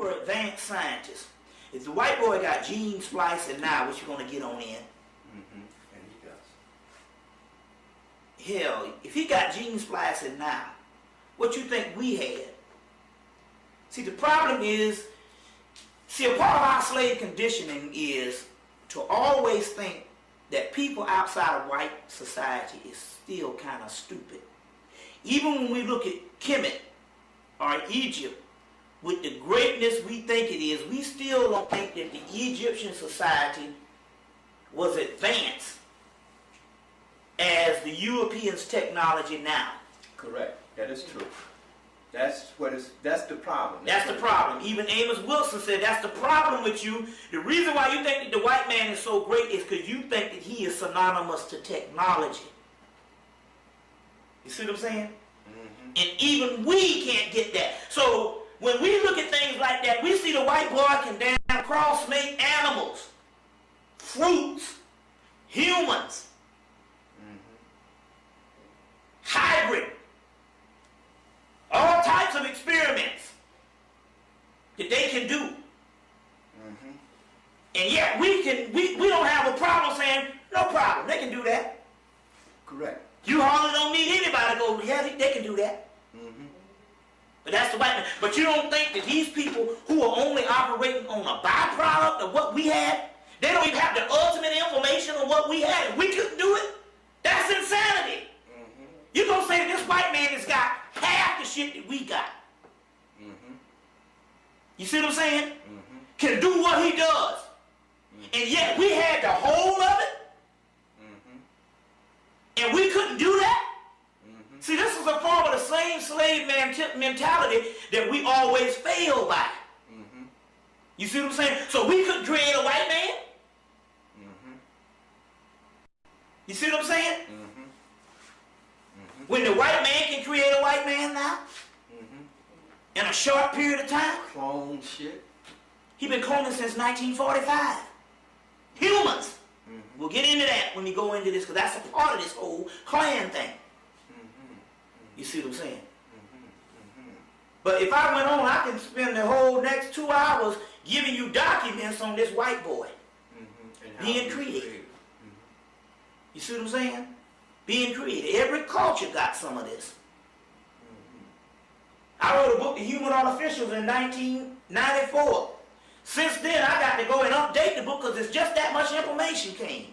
were advanced scientists. If the white boy got gene splicing now, what you gonna get on in? And he does. Hell, if he got gene splicing now, what you think we had? See, the problem is, a part of our slave conditioning is to always think that people outside of white society is still kind of stupid. Even when we look at Hemmitt or Egypt, with the greatness we think it is, we still don't think that the Egyptian society was advanced as the Europeans' technology now. Correct. That is true. That's the problem. That's the problem. Even Amos Wilson said that's the problem with you. The reason why you think that the white man is so great is because you think that he is synonymous to technology. You see what I'm saying? Mm-hmm. And even we can't get that. So when we look at things like that, we see the white boy can damn cross-make animals, fruits, humans, hybrid, all types of experiments that they can do. And yet we don't have a problem saying, no problem, they can do that. Correct. You hardly don't need anybody to go, yeah, they can do that. But that's the white man. But you don't think that these people who are only operating on a byproduct of what we had, they don't even have the ultimate information on what we had, and we couldn't do it? That's insanity. You're going to say this white man has got half the shit that we got. You see what I'm saying? Can do what he does. And yet we had the whole of it. And we couldn't do that. See, this is a form of the same slave mentality that we always fail by. You see what I'm saying? So we couldn't create a white man. You see what I'm saying? When the white man can create a white man now, in a short period of time. Clone shit. He been cloning since 1945. Humans. We'll get into that when we go into this, because that's a part of this whole clan thing. You see what I'm saying? But if I went on, I can spend the whole next 2 hours giving you documents on this white boy being created. You see what I'm saying? Being created. Every culture got some of this. I wrote a book, The Human Artificials, in 1994. Since then, I got to go and update the book because it's just that much information came.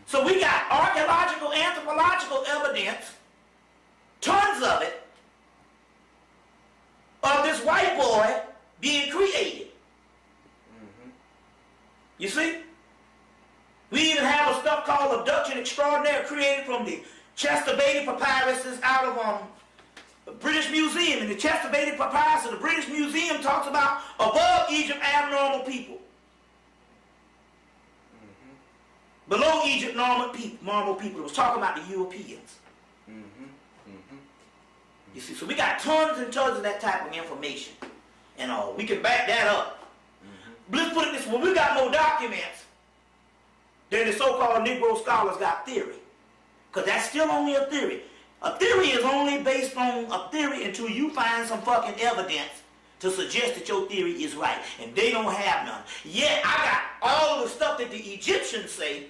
So we got archaeological, anthropological evidence, tons of it, of this white boy being created. You see? We even have a stuff called Abduction Extraordinaire created from the Chester Beatty papyruses out of the British Museum. And the Chester Beatty papyrus of the British Museum talks about above Egypt abnormal people. Below Egypt normal people. It was talking about the Europeans. You see, so we got tons and tons of that type of information. And we can back that up. Let's put it this way. We got more documents than the so-called Negro scholars got theory. Because that's still only a theory. A theory is only based on a theory until you find some fucking evidence to suggest that your theory is right. And they don't have none. Yet I got all of the stuff that the Egyptians say,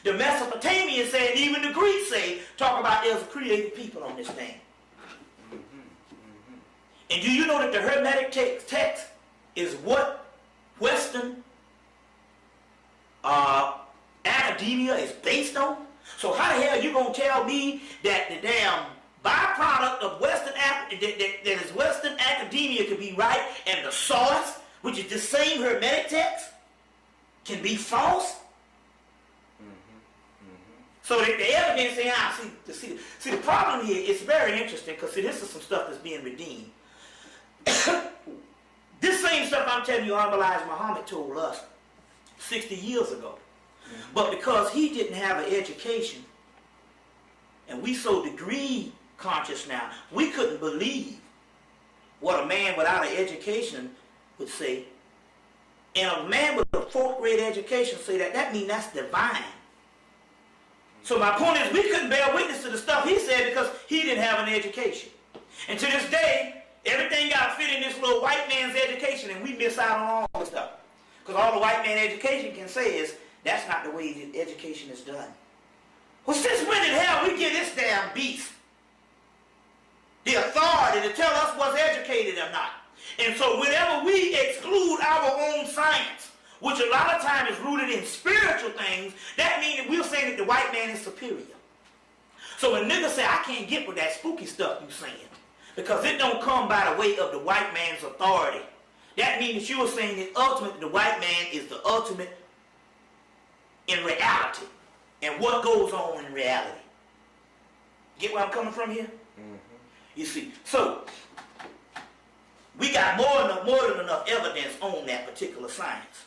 the Mesopotamians say, and even the Greeks say, talk about there's created people on this thing. And do you know that the Hermetic text is what Western academia is based on? So how the hell are you going to tell me that the damn byproduct of Western that is Western academia can be right, and the source, which is the same Hermetic text, can be false? So the evidence saying, see the problem here is very interesting, because this is some stuff that's being redeemed. This same stuff I'm telling you, Elijah Muhammad told us 60 years ago. But because he didn't have an education, and we so degree conscious now, we couldn't believe what a man without an education would say. And a man with a 4th grade education say that means that's divine. So my point is, we couldn't bear witness to the stuff he said because he didn't have an education. And to this day, Everything got to fit in this little white man's education, and we miss out on all this stuff. Because all the white man education can say is, that's not the way the education is done. Well, since when in hell we get this damn beast the authority to tell us what's educated or not? And so whenever we exclude our own science, which a lot of times is rooted in spiritual things, that means that we're saying that the white man is superior. So when niggas say, I can't get with that spooky stuff you saying, because it don't come by the way of the white man's authority. That means that you are saying that ultimately the white man is the ultimate in reality. And what goes on in reality. Get where I'm coming from here? Mm-hmm. You see, so we got more than enough evidence on that particular science.